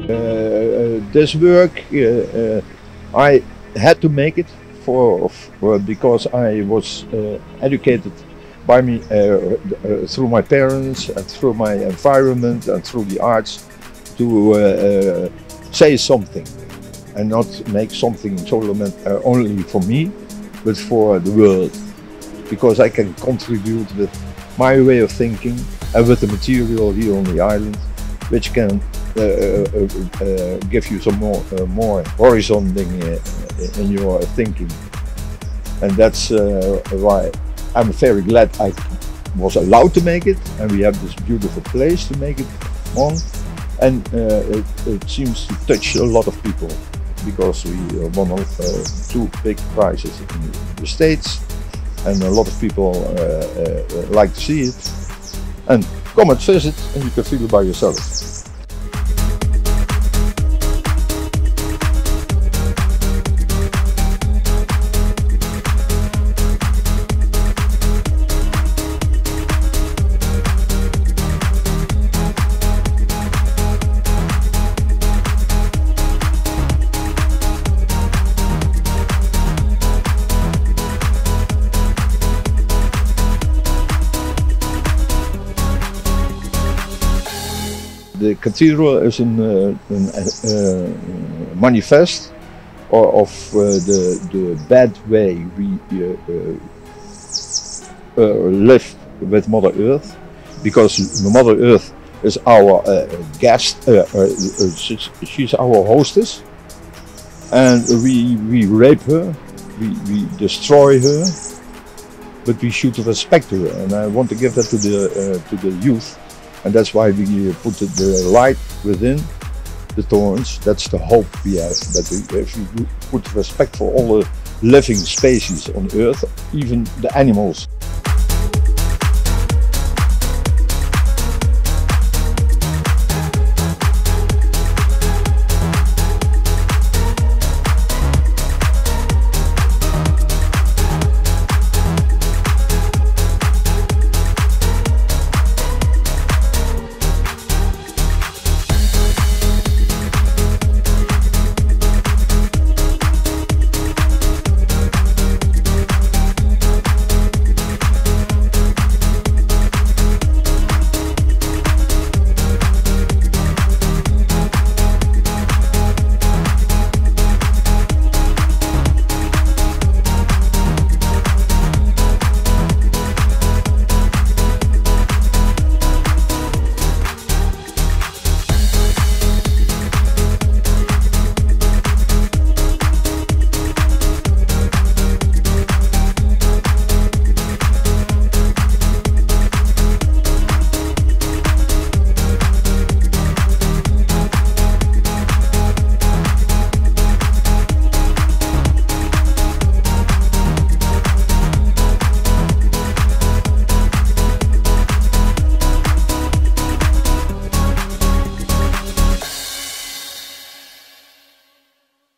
This work I had to make it because I was educated by me through my parents and through my environment and through the arts to say something and not make something only for me but for the world, because I can contribute with my way of thinking and with the material here on the island, which can give you some more horizon in your thinking. And that's why I'm very glad I was allowed to make it, and we have this beautiful place to make it on. And it seems to touch a lot of people, because we won 2 big prizes in the States, and a lot of people like to see it. And come and visit, and you can feel it by yourself. The cathedral is a manifest of the bad way we live with Mother Earth, because Mother Earth is our guest, she's our hostess, and we rape her, we destroy her, but we should respect her, and I want to give that to the youth. And that's why we put the light within the thorns. That's the hope we have, that if we put respect for all the living species on Earth, even the animals.